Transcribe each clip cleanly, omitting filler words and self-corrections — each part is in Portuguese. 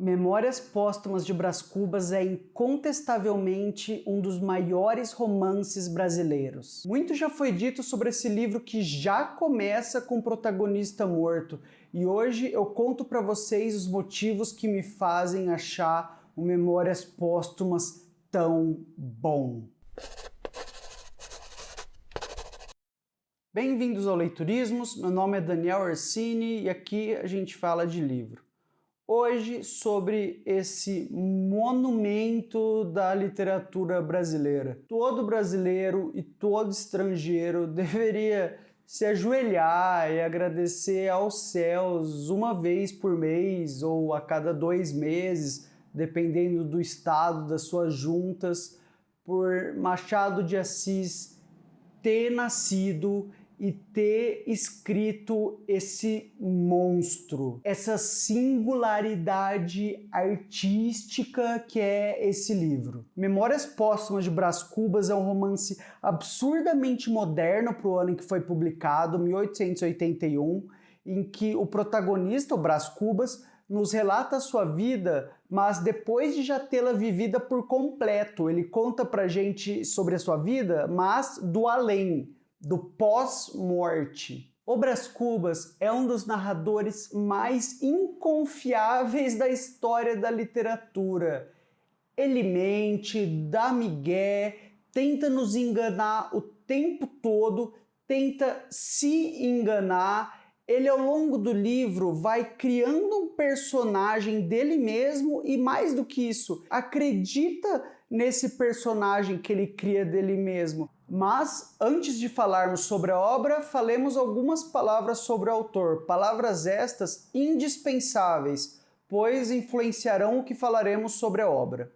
Memórias Póstumas de Brás Cubas é incontestavelmente um dos maiores romances brasileiros. Muito já foi dito sobre esse livro que já começa com o protagonista morto, e hoje eu conto para vocês os motivos que me fazem achar o Memórias Póstumas tão bom. Bem-vindos ao Leiturismos, meu nome é Daniel Orsini e aqui a gente fala de livro. Hoje sobre esse monumento da literatura brasileira. Todo brasileiro e todo estrangeiro deveria se ajoelhar e agradecer aos céus uma vez por mês ou a cada 2 meses, dependendo do estado das suas juntas, por Machado de Assis ter nascido e ter escrito esse monstro, essa singularidade artística que é esse livro. Memórias Póstumas de Brás Cubas é um romance absurdamente moderno para o ano em que foi publicado, 1881, em que o protagonista, o Brás Cubas, nos relata a sua vida, mas depois de já tê-la vivida por completo. Ele conta pra gente sobre a sua vida, mas do além, do pós-morte. O Brás Cubas é um dos narradores mais inconfiáveis da história da literatura. Ele mente, dá migué, tenta nos enganar o tempo todo, tenta se enganar. Ele, ao longo do livro, vai criando um personagem dele mesmo e, mais do que isso, acredita nesse personagem que ele cria dele mesmo. Mas, antes de falarmos sobre a obra, falemos algumas palavras sobre o autor. Palavras estas indispensáveis, pois influenciarão o que falaremos sobre a obra.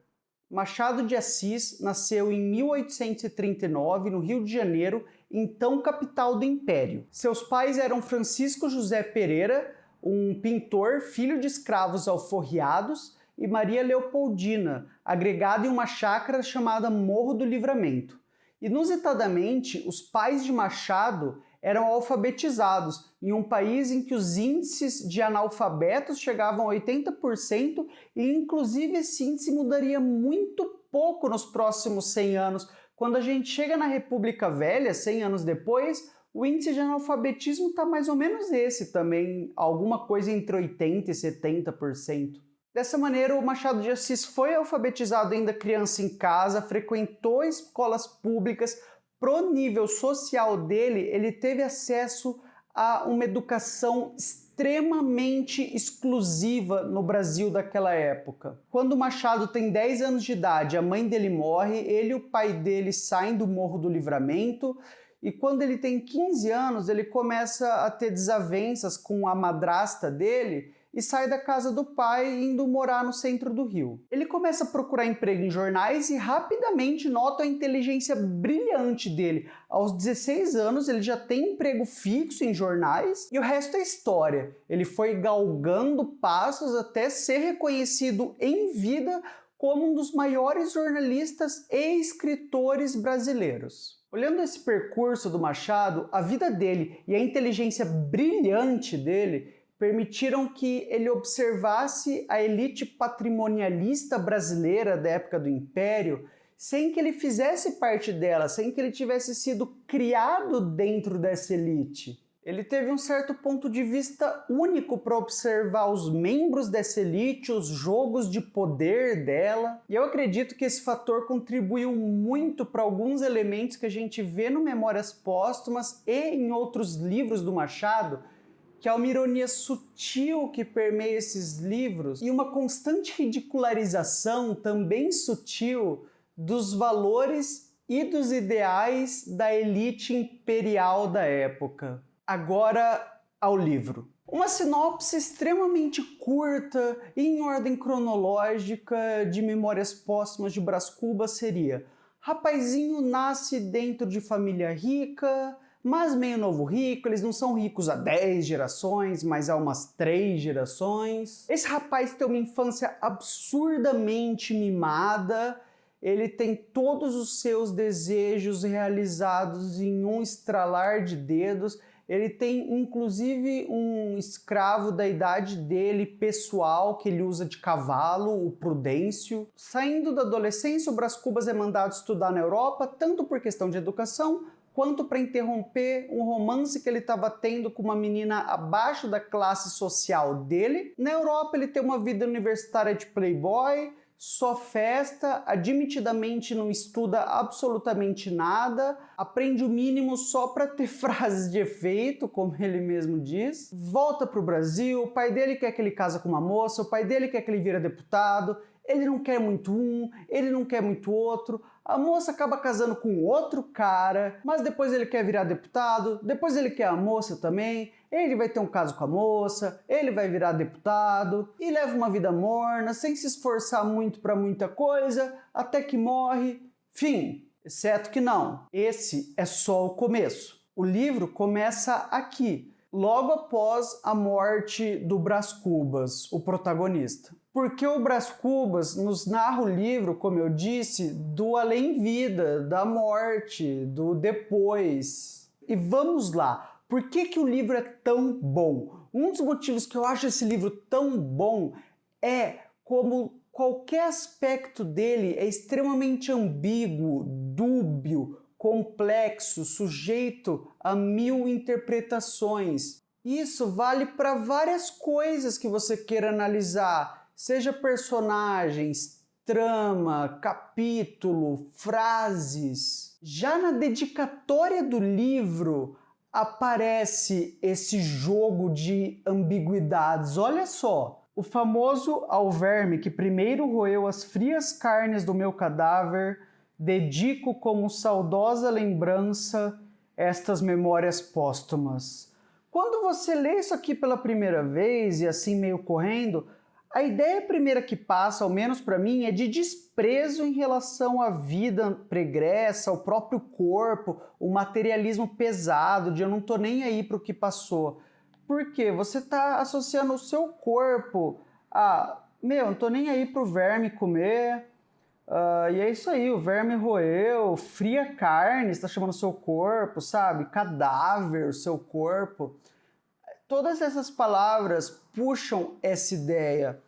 Machado de Assis nasceu em 1839, no Rio de Janeiro, então capital do Império. Seus pais eram Francisco José Pereira, um pintor, filho de escravos alforriados, e Maria Leopoldina, agregada em uma chácara chamada Morro do Livramento. Inusitadamente, os pais de Machado eram alfabetizados, em um país em que os índices de analfabetos chegavam a 80%, e inclusive esse índice mudaria muito pouco nos próximos 100 anos. Quando a gente chega na República Velha, 100 anos depois, o índice de analfabetismo está mais ou menos esse também, alguma coisa entre 80% e 70%. Dessa maneira, o Machado de Assis foi alfabetizado ainda criança em casa, frequentou escolas públicas. Pro nível social dele, ele teve acesso a uma educação extremamente exclusiva no Brasil daquela época. Quando Machado tem 10 anos de idade, a mãe dele morre, ele e o pai dele saem do Morro do Livramento, e quando ele tem 15 anos, ele começa a ter desavenças com a madrasta dele, e sai da casa do pai indo morar no centro do Rio. Ele começa a procurar emprego em jornais e rapidamente nota a inteligência brilhante dele. Aos 16 anos ele já tem emprego fixo em jornais e o resto é história. Ele foi galgando passos até ser reconhecido em vida como um dos maiores jornalistas e escritores brasileiros. Olhando esse percurso do Machado, a vida dele e a inteligência brilhante dele permitiram que ele observasse a elite patrimonialista brasileira da época do Império sem que ele fizesse parte dela, sem que ele tivesse sido criado dentro dessa elite. Ele teve um certo ponto de vista único para observar os membros dessa elite, os jogos de poder dela, e eu acredito que esse fator contribuiu muito para alguns elementos que a gente vê no Memórias Póstumas e em outros livros do Machado, que há uma ironia sutil que permeia esses livros e uma constante ridicularização também sutil dos valores e dos ideais da elite imperial da época. Agora ao livro. Uma sinopse extremamente curta e em ordem cronológica de Memórias Póstumas de Brás Cubas seria: rapazinho nasce dentro de família rica, mas meio novo rico. Eles não são ricos há 10 gerações, mas há umas 3 gerações. Esse rapaz tem uma infância absurdamente mimada, ele tem todos os seus desejos realizados em um estralar de dedos, Ele tem inclusive um escravo da idade dele pessoal que ele usa de cavalo, o Prudêncio. Saindo da adolescência, o Brás Cubas é mandado estudar na Europa, tanto por questão de educação, quanto para interromper um romance que ele estava tendo com uma menina abaixo da classe social dele. Na Europa ele tem uma vida universitária de playboy, só festa, admitidamente não estuda absolutamente nada, aprende o mínimo só para ter frases de efeito, como ele mesmo diz. Volta para o Brasil, o pai dele quer que ele casa com uma moça, o pai dele quer que ele vira deputado, ele não quer muito um, ele não quer muito outro. A moça acaba casando com outro cara, mas depois ele quer virar deputado, depois ele quer a moça também, ele vai ter um caso com a moça, ele vai virar deputado e leva uma vida morna, sem se esforçar muito para muita coisa, até que morre. Fim, exceto que não. Esse é só o começo. O livro começa aqui, logo após a morte do Brás Cubas, o protagonista. Porque o Brás Cubas nos narra o livro, como eu disse, do além-vida, da morte, do depois. E vamos lá, por que o livro é tão bom? Um dos motivos que eu acho esse livro tão bom é como qualquer aspecto dele é extremamente ambíguo, dúbio, complexo, sujeito a 1000 interpretações. Isso vale para várias coisas que você queira analisar, seja personagens, trama, capítulo, frases. Já na dedicatória do livro aparece esse jogo de ambiguidades. Olha só, o famoso ao verme que primeiro roeu as frias carnes do meu cadáver, dedico como saudosa lembrança estas memórias póstumas. Quando você lê isso aqui pela primeira vez e assim meio correndo, a ideia primeira que passa, ao menos para mim, é de desprezo em relação à vida pregressa, ao próprio corpo, o materialismo pesado, de eu não tô nem aí para o que passou. Por quê? Você está associando o seu corpo a, não tô nem aí pro verme comer, e é isso aí, o verme roeu, fria carne, está chamando o seu corpo, sabe? Cadáver, o seu corpo. Todas essas palavras puxam essa ideia,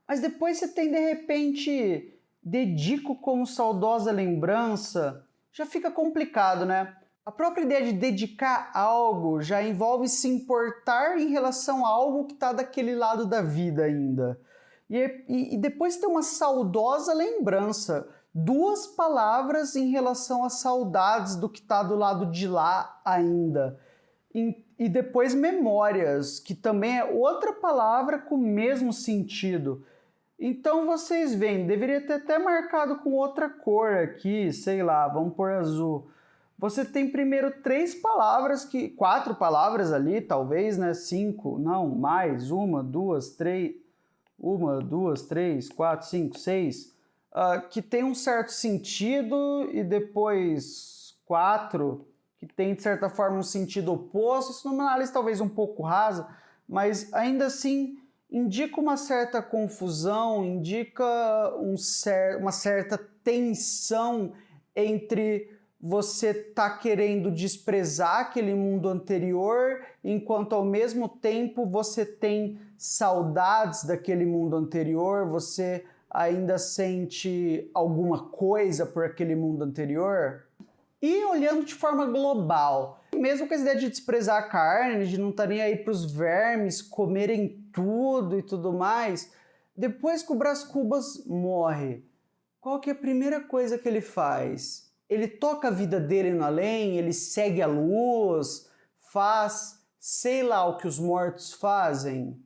mas depois você tem de repente dedico como saudosa lembrança, já fica complicado, né? A própria ideia de dedicar algo já envolve se importar em relação a algo que está daquele lado da vida ainda. E depois tem uma saudosa lembrança, 2 palavras em relação a saudades do que está do lado de lá ainda. E depois memórias, que também é outra palavra com o mesmo sentido. Então vocês veem, deveria ter até marcado com outra cor aqui, sei lá, vamos pôr azul. Você tem primeiro 4 palavras ali, talvez, né? 5, não, mais, 1, 2, 3, 4, 5, 6, que tem um certo sentido e depois 4... que tem, de certa forma, um sentido oposto. Isso numa análise talvez um pouco rasa, mas ainda assim indica uma certa confusão, indica uma certa tensão entre você tá querendo desprezar aquele mundo anterior, enquanto ao mesmo tempo você tem saudades daquele mundo anterior, você ainda sente alguma coisa por aquele mundo anterior. E olhando de forma global, mesmo com essa ideia de desprezar a carne, de não estar nem aí para os vermes comerem tudo e tudo mais, depois que o Brás Cubas morre, qual que é a primeira coisa que ele faz? Ele toca a vida dele no além, ele segue a luz, faz sei lá o que os mortos fazem?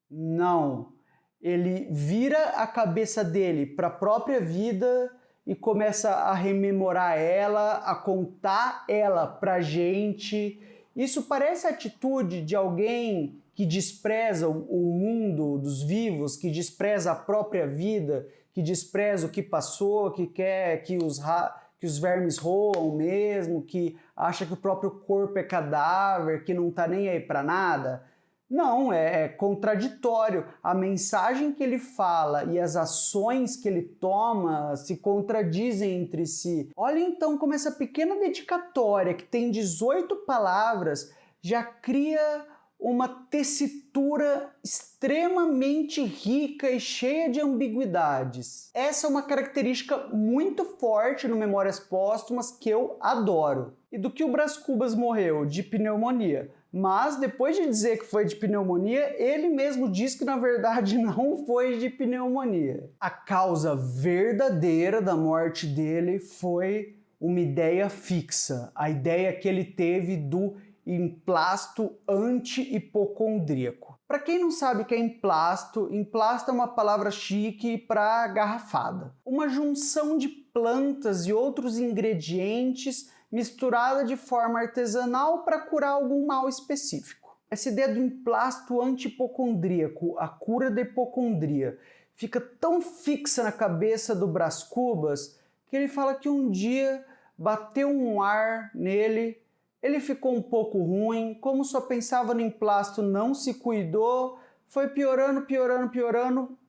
Não. Ele vira a cabeça dele para a própria vida e começa a rememorar ela, a contar ela pra gente. Isso parece a atitude de alguém que despreza o mundo dos vivos, que despreza a própria vida, que despreza o que passou, que quer que os vermes roam mesmo, que acha que o próprio corpo é cadáver, que não tá nem aí pra nada. Não, é contraditório. A mensagem que ele fala e as ações que ele toma se contradizem entre si. Olha então como essa pequena dedicatória, que tem 18 palavras, já cria uma tessitura extremamente rica e cheia de ambiguidades. Essa é uma característica muito forte no Memórias Póstumas que eu adoro. E do que o Brás Cubas morreu? De pneumonia. Mas depois de dizer que foi de pneumonia, ele mesmo diz que na verdade não foi de pneumonia. A causa verdadeira da morte dele foi uma ideia fixa, a ideia que ele teve do emplasto anti-hipocondríaco. Para quem não sabe o que é emplasto é uma palavra chique para garrafada. Uma junção de plantas e outros ingredientes misturada de forma artesanal para curar algum mal específico. Essa ideia do emplasto anti-hipocondríaco, a cura da hipocondria, fica tão fixa na cabeça do Brás Cubas que ele fala que um dia bateu um ar nele, ele ficou um pouco ruim, como só pensava no emplasto, não se cuidou, foi piorando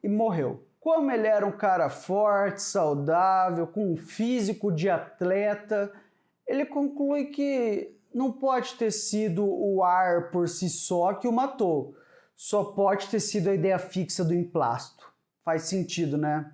e morreu. Como ele era um cara forte, saudável, com um físico de atleta, ele conclui que não pode ter sido o ar por si só que o matou, só pode ter sido a ideia fixa do emplasto. Faz sentido, né?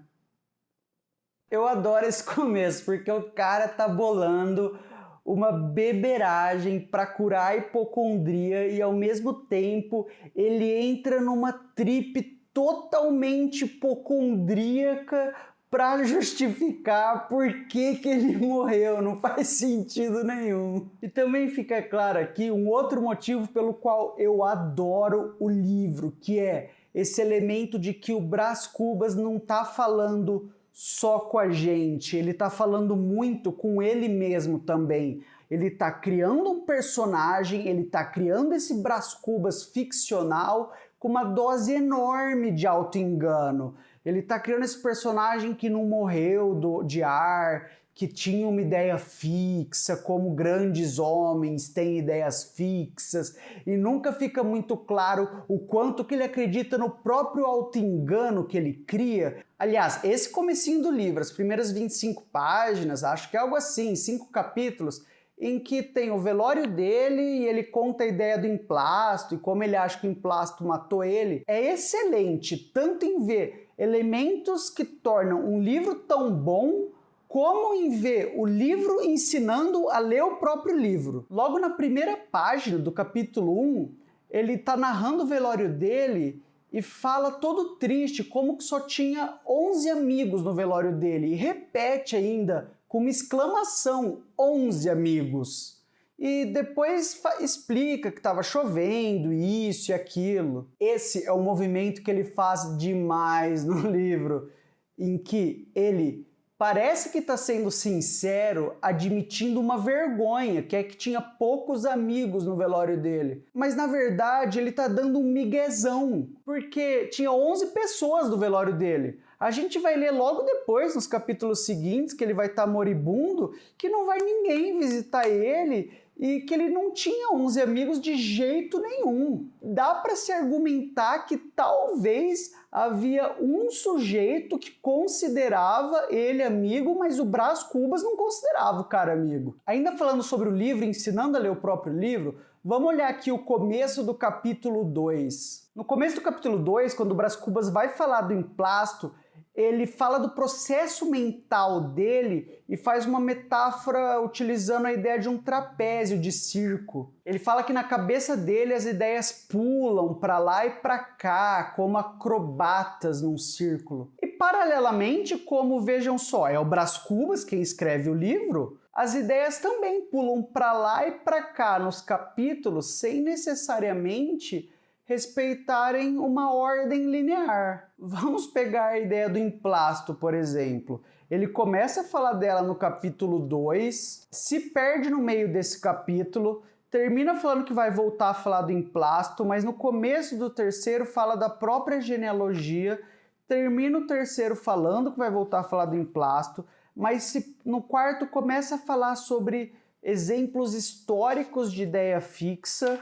Eu adoro esse começo, porque o cara tá bolando uma beberagem para curar a hipocondria e ao mesmo tempo ele entra numa trip totalmente hipocondríaca para justificar por que ele morreu, não faz sentido nenhum. E também fica claro aqui um outro motivo pelo qual eu adoro o livro, que é esse elemento de que o Brás Cubas não tá falando só com a gente, ele tá falando muito com ele mesmo também. Ele tá criando um personagem, ele tá criando esse Brás Cubas ficcional com uma dose enorme de auto-engano. Ele tá criando esse personagem que não morreu de ar, que tinha uma ideia fixa, como grandes homens têm ideias fixas, e nunca fica muito claro o quanto que ele acredita no próprio auto-engano que ele cria. Aliás, esse comecinho do livro, as primeiras 25 páginas, acho que é algo assim, 5 capítulos, em que tem o velório dele e ele conta a ideia do emplasto e como ele acha que o emplasto matou ele. É excelente, tanto em ver elementos que tornam um livro tão bom, como em ver o livro ensinando a ler o próprio livro. Logo na primeira página do capítulo 1, ele está narrando o velório dele e fala todo triste, como que só tinha 11 amigos no velório dele, e repete ainda com uma exclamação, 11 amigos. E depois explica que estava chovendo, isso e aquilo. Esse é o movimento que ele faz demais no livro, em que ele parece que está sendo sincero, admitindo uma vergonha, que é que tinha poucos amigos no velório dele. Mas na verdade ele está dando um miguezão, porque tinha 11 pessoas no velório dele. A gente vai ler logo depois, nos capítulos seguintes, que ele vai estar moribundo, que não vai ninguém visitar ele e que ele não tinha 11 amigos de jeito nenhum. Dá para se argumentar que talvez havia um sujeito que considerava ele amigo, mas o Brás Cubas não considerava o cara amigo. Ainda falando sobre o livro, ensinando a ler o próprio livro, vamos olhar aqui o começo do capítulo 2. No começo do capítulo 2, quando o Brás Cubas vai falar do emplasto, ele fala do processo mental dele e faz uma metáfora utilizando a ideia de um trapézio de circo. Ele fala que na cabeça dele as ideias pulam para lá e para cá, como acrobatas num círculo. E paralelamente, como vejam só, é o Brás Cubas quem escreve o livro, as ideias também pulam para lá e para cá nos capítulos sem necessariamente respeitarem uma ordem linear. Vamos pegar a ideia do emplasto, por exemplo. Ele começa a falar dela no capítulo 2, se perde no meio desse capítulo, termina falando que vai voltar a falar do emplasto, mas no começo do terceiro fala da própria genealogia, termina o terceiro falando que vai voltar a falar do emplasto, mas no quarto começa a falar sobre exemplos históricos de ideia fixa,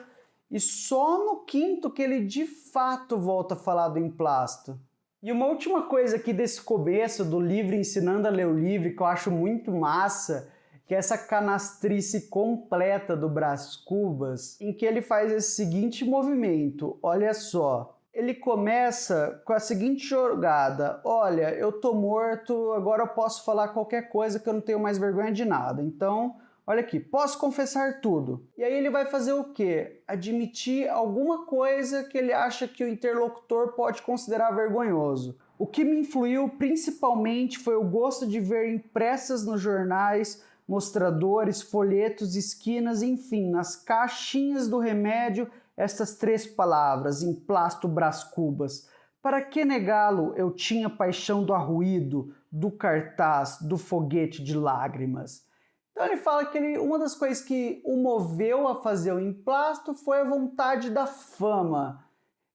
e só no quinto que ele de fato volta a falar do emplasto. E uma última coisa aqui desse começo do livro Ensinando a Ler o Livro, que eu acho muito massa, que é essa canastrice completa do Brás Cubas, em que ele faz esse seguinte movimento, olha só. Ele começa com a seguinte jogada: olha, eu tô morto, agora eu posso falar qualquer coisa que eu não tenho mais vergonha de nada. Então, olha aqui, posso confessar tudo. E aí ele vai fazer o quê? Admitir alguma coisa que ele acha que o interlocutor pode considerar vergonhoso. O que me influiu principalmente foi o gosto de ver impressas nos jornais, mostradores, folhetos, esquinas, enfim, nas caixinhas do remédio, estas 3 palavras, emplasto Brás Cubas. Para que negá-lo? Eu tinha paixão do arruído, do cartaz, do foguete de lágrimas. Então ele fala que uma das coisas que o moveu a fazer o emplasto foi a vontade da fama.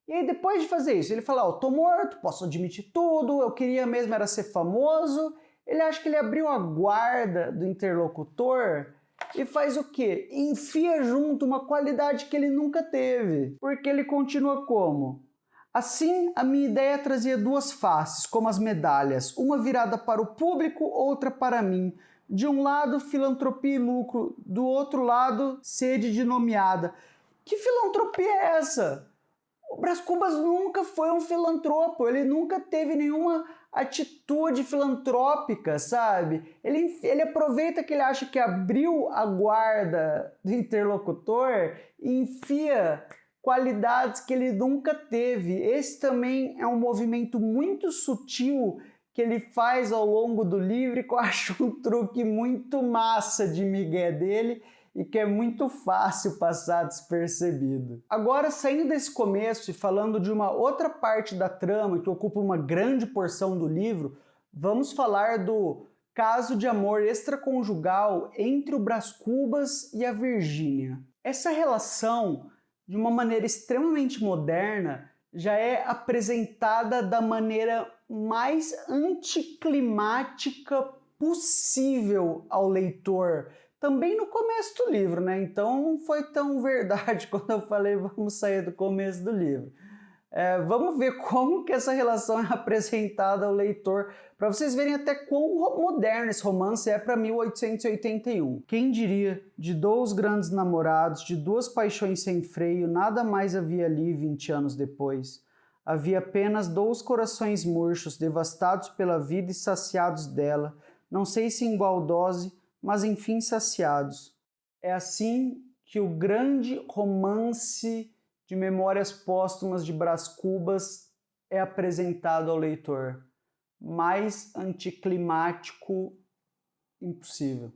E aí depois de fazer isso, ele fala, tô morto, posso admitir tudo, eu queria mesmo era ser famoso. Ele acha que ele abriu a guarda do interlocutor e faz o quê? Enfia junto uma qualidade que ele nunca teve. Porque ele continua como? Assim, a minha ideia trazia 2 faces, como as medalhas, uma virada para o público, outra para mim. De um lado, filantropia e lucro, do outro lado, sede de nomeada. Que filantropia é essa? O Brás Cubas nunca foi um filantropo, ele nunca teve nenhuma atitude filantrópica, sabe? Ele aproveita que ele acha que abriu a guarda do interlocutor e enfia qualidades que ele nunca teve. Esse também é um movimento muito sutil que ele faz ao longo do livro e que eu acho um truque muito massa de migué dele e que é muito fácil passar despercebido. Agora, saindo desse começo e falando de uma outra parte da trama que ocupa uma grande porção do livro, vamos falar do caso de amor extraconjugal entre o Brás Cubas e a Virgínia. Essa relação, de uma maneira extremamente moderna, já é apresentada da maneira mais anticlimática possível ao leitor, também no começo do livro, né? Então não foi tão verdade quando eu falei vamos sair do começo do livro. Vamos ver como que essa relação é apresentada ao leitor, para vocês verem até quão moderno esse romance é para 1881. Quem diria, de 2 grandes namorados, de 2 paixões sem freio, nada mais havia ali 20 anos depois. Havia apenas 2 corações murchos, devastados pela vida e saciados dela, não sei se em igual dose, mas enfim saciados. É assim que o grande romance de Memórias Póstumas de Brás Cubas é apresentado ao leitor. Mais anticlimático impossível.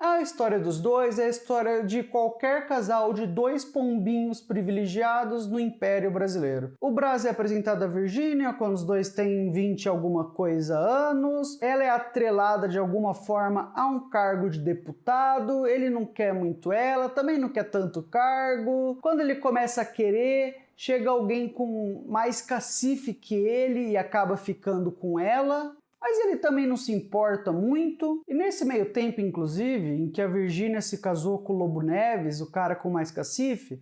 A história dos dois é a história de qualquer casal de 2 pombinhos privilegiados no Império Brasileiro. O Brás é apresentado a Virgínia quando os dois têm 20 alguma coisa anos, ela é atrelada de alguma forma a um cargo de deputado, ele não quer muito ela, também não quer tanto cargo. Quando ele começa a querer, chega alguém com mais cacife que ele e acaba ficando com ela. Mas ele também não se importa muito, e nesse meio tempo, inclusive, em que a Virgínia se casou com o Lobo Neves, o cara com mais cacife,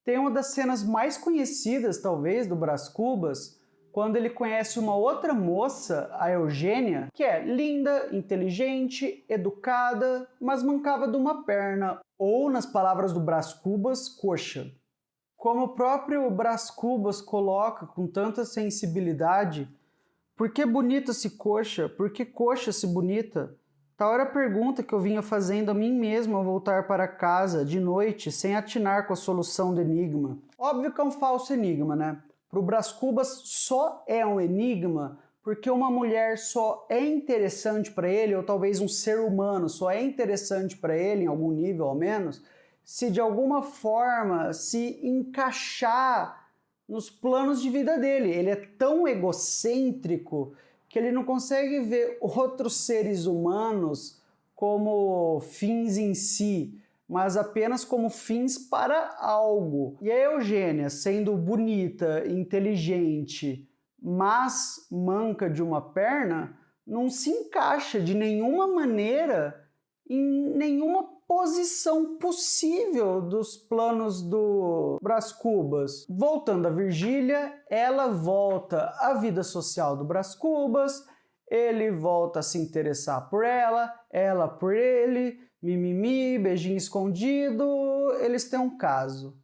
tem uma das cenas mais conhecidas, talvez, do Brás Cubas, quando ele conhece uma outra moça, a Eugênia, que é linda, inteligente, educada, mas mancava de uma perna, ou, nas palavras do Brás Cubas, coxa. Como o próprio Brás Cubas coloca com tanta sensibilidade, por que bonita se coxa? Por que coxa se bonita? Tal era a pergunta que eu vinha fazendo a mim mesmo ao voltar para casa, de noite, sem atinar com a solução do enigma. Óbvio que é um falso enigma, né? Para o Brás Cubas só é um enigma porque uma mulher só é interessante para ele, ou talvez um ser humano só é interessante para ele, em algum nível ao menos, se de alguma forma se encaixar nos planos de vida dele. Ele é tão egocêntrico que ele não consegue ver outros seres humanos como fins em si, mas apenas como fins para algo. E a Eugênia, sendo bonita, inteligente, mas manca de uma perna, não se encaixa de nenhuma maneira em nenhuma posição possível dos planos do Brás Cubas. Voltando a Virgília, ela volta à vida social do Brás Cubas, Ele volta a se interessar por ela por ele, mimimi, beijinho escondido, eles têm um caso.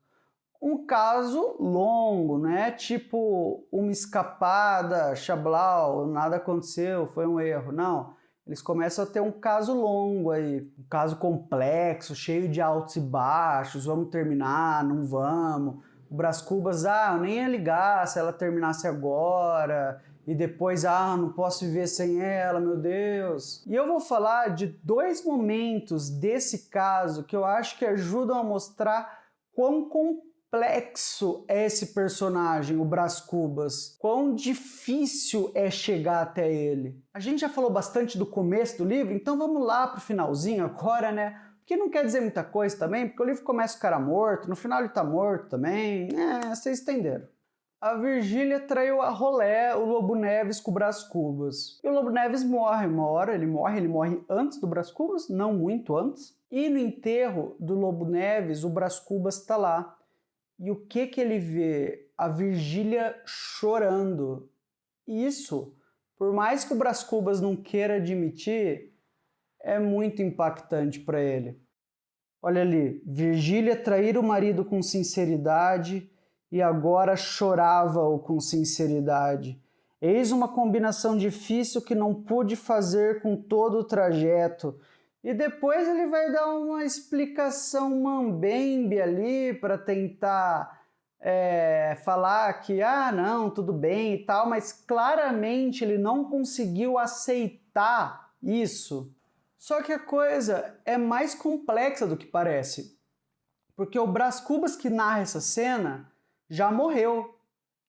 Um caso longo, né? Tipo uma escapada, xablau, nada aconteceu, foi um erro. Não, eles começam a ter um caso longo aí, um caso complexo, cheio de altos e baixos, vamos terminar, não vamos. O Brás Cubas, eu nem ia ligar se ela terminasse agora, e depois, não posso viver sem ela, meu Deus. E eu vou falar de 2 momentos desse caso que eu acho que ajudam a mostrar quão complexo é esse personagem, o Brás Cubas. Quão difícil é chegar até ele. A gente já falou bastante do começo do livro, então vamos lá pro finalzinho agora, né? Que não quer dizer muita coisa também, porque o livro começa o cara morto, no final ele tá morto também, vocês entenderam. A Virgília traiu a rolé o Lobo Neves com o Brás Cubas. E o Lobo Neves morre uma hora, ele morre antes do Brás Cubas, não muito antes. E no enterro do Lobo Neves, o Brás Cubas tá lá. E o que ele vê? A Virgília chorando. Isso, por mais que o Brás Cubas não queira admitir, é muito impactante para ele. Olha ali, Virgília trair o marido com sinceridade e agora chorava-o com sinceridade. Eis uma combinação difícil que não pude fazer com todo o trajeto. E depois ele vai dar uma explicação mambembe ali para tentar falar que, não, tudo bem e tal, mas claramente ele não conseguiu aceitar isso. Só que a coisa é mais complexa do que parece, porque o Brás Cubas que narra essa cena já morreu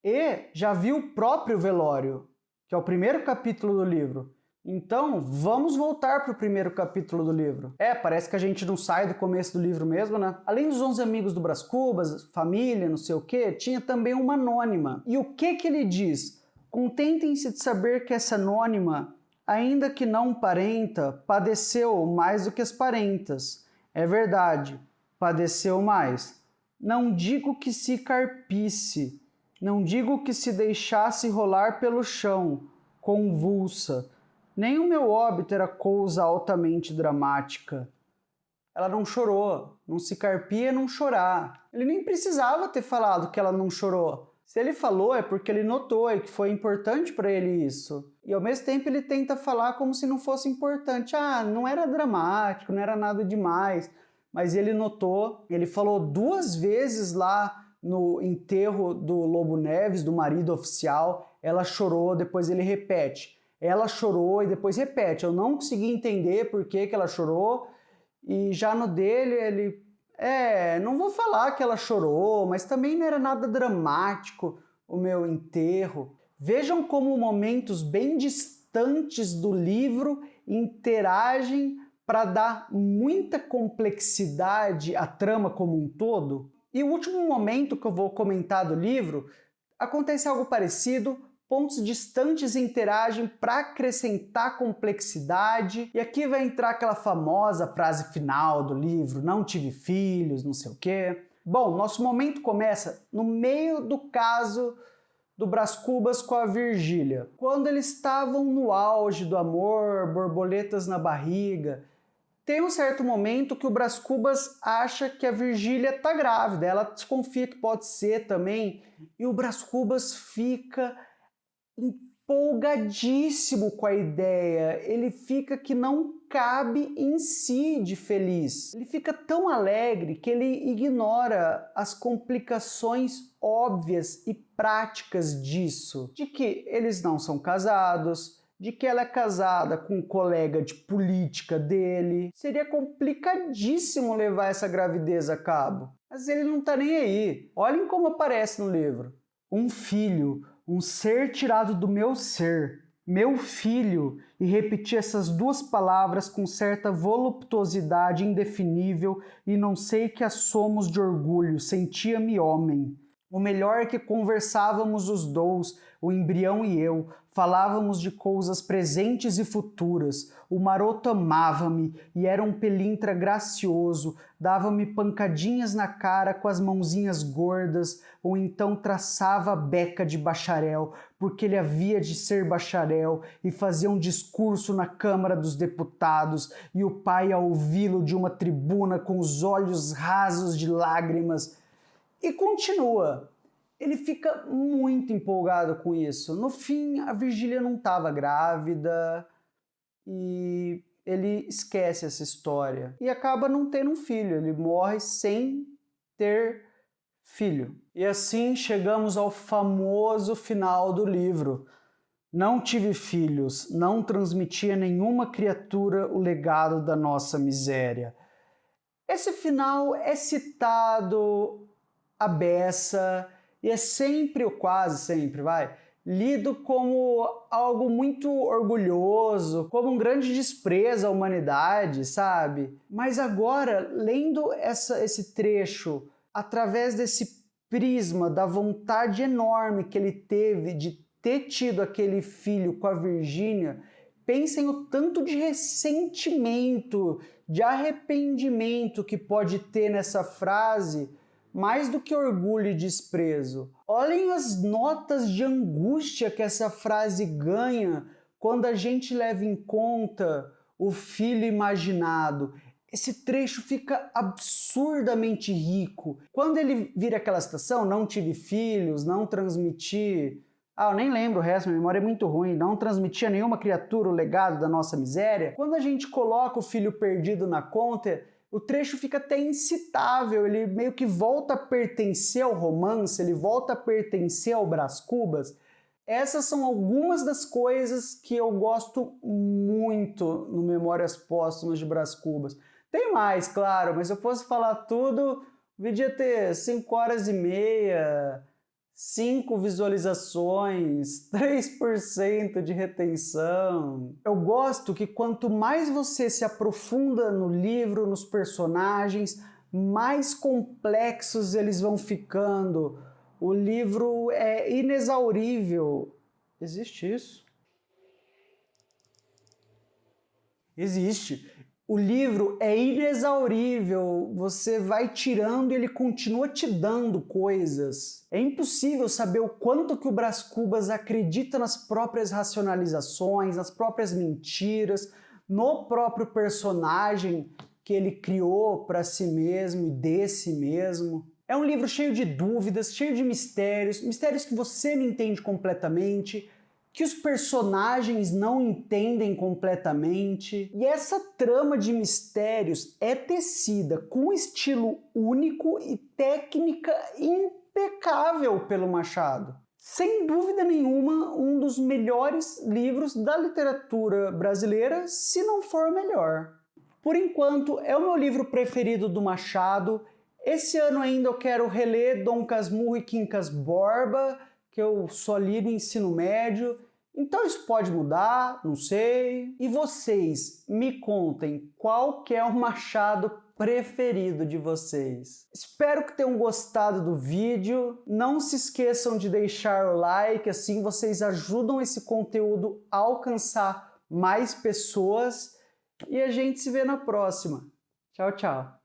e já viu o próprio velório, que é o primeiro capítulo do livro. Então, vamos voltar para o primeiro capítulo do livro. Parece que a gente não sai do começo do livro mesmo, né? Além dos 11 amigos do Brás Cubas, família, não sei o quê, tinha também uma anônima. E o que ele diz? Contentem-se de saber que essa anônima, ainda que não parenta, padeceu mais do que as parentas. É verdade, padeceu mais. Não digo que se carpisse, não digo que se deixasse rolar pelo chão, convulsa. Nem o meu óbito era coisa altamente dramática. Ela não chorou, não se carpia não chorar. Ele nem precisava ter falado que ela não chorou. Se ele falou é porque ele notou e que foi importante para ele isso. E ao mesmo tempo ele tenta falar como se não fosse importante. Não era dramático, não era nada demais. Mas ele notou, ele falou 2 vezes lá no enterro do Lobo Neves, do marido oficial, ela chorou, depois ele repete. Ela chorou e depois repete. Eu não consegui entender por que ela chorou. E já no dele, ele... não vou falar que ela chorou, mas também não era nada dramático o meu enterro. Vejam como momentos bem distantes do livro interagem para dar muita complexidade à trama como um todo. E o último momento que eu vou comentar do livro, acontece algo parecido. Pontos distantes interagem para acrescentar complexidade. E aqui vai entrar aquela famosa frase final do livro, não tive filhos, não sei o quê. Bom, nosso momento começa no meio do caso do Brás Cubas com a Virgília. Quando eles estavam no auge do amor, borboletas na barriga, tem um certo momento que o Brás Cubas acha que a Virgília tá grávida. Ela desconfia que pode ser também. E o Brás Cubas fica empolgadíssimo com a ideia, ele fica que não cabe em si de feliz. Ele fica tão alegre que ele ignora as complicações óbvias e práticas disso. De que eles não são casados, de que ela é casada com um colega de política dele. Seria complicadíssimo levar essa gravidez a cabo. Mas ele não tá nem aí. Olhem como aparece no livro. Um filho, um ser tirado do meu ser, meu filho, e repetir essas 2 palavras com certa voluptuosidade indefinível e não sei que assomos de orgulho, sentia-me homem. O melhor é que conversávamos os 2, o embrião e eu, Falávamos de coisas presentes e futuras. O maroto amava-me e era um pelintra gracioso, dava-me pancadinhas na cara com as mãozinhas gordas, ou então traçava a beca de bacharel, porque ele havia de ser bacharel, e fazia um discurso na Câmara dos Deputados, e o pai a ouvi-lo de uma tribuna com os olhos rasos de lágrimas. E continua. Ele fica muito empolgado com isso. No fim, a Virgília não estava grávida e ele esquece essa história. E acaba não tendo um filho. Ele morre sem ter filho. E assim chegamos ao famoso final do livro. Não tive filhos, não transmitia a nenhuma criatura o legado da nossa miséria. Esse final é citado à beça, e é sempre, ou quase sempre, lido como algo muito orgulhoso, como um grande desprezo à humanidade, sabe? Mas agora, lendo esse trecho, através desse prisma da vontade enorme que ele teve de ter tido aquele filho com a Virgínia, pensem o tanto de ressentimento, de arrependimento que pode ter nessa frase, mais do que orgulho e desprezo. Olhem as notas de angústia que essa frase ganha quando a gente leva em conta o filho imaginado. Esse trecho fica absurdamente rico. Quando ele vira aquela citação, não tive filhos, não transmiti... eu nem lembro o resto, minha memória é muito ruim. Não transmitia nenhuma criatura o legado da nossa miséria. Quando a gente coloca o filho perdido na conta, o trecho fica até incitável, ele meio que volta a pertencer ao romance, ele volta a pertencer ao Brás Cubas. Essas são algumas das coisas que eu gosto muito no Memórias Póstumas de Brás Cubas. Tem mais, claro, mas se eu fosse falar tudo, o vídeo ia ter 5 horas e meia, 5 visualizações, 3% de retenção. Eu gosto que quanto mais você se aprofunda no livro, nos personagens, mais complexos eles vão ficando. O livro é inexaurível. Existe isso? Existe. O livro é inexaurível, você vai tirando e ele continua te dando coisas. É impossível saber o quanto que o Brás Cubas acredita nas próprias racionalizações, nas próprias mentiras, no próprio personagem que ele criou para si mesmo e de si mesmo. É um livro cheio de dúvidas, cheio de mistérios, mistérios que você não entende completamente, que os personagens não entendem completamente. E essa trama de mistérios é tecida com um estilo único e técnica impecável pelo Machado. Sem dúvida nenhuma, um dos melhores livros da literatura brasileira, se não for o melhor. Por enquanto, é o meu livro preferido do Machado. Esse ano ainda eu quero reler Dom Casmurro e Quincas Borba, que eu só li no ensino médio. Então isso pode mudar, não sei. E vocês, me contem qual que é o Machado preferido de vocês. Espero que tenham gostado do vídeo. Não se esqueçam de deixar o like, assim vocês ajudam esse conteúdo a alcançar mais pessoas. E a gente se vê na próxima. Tchau, tchau.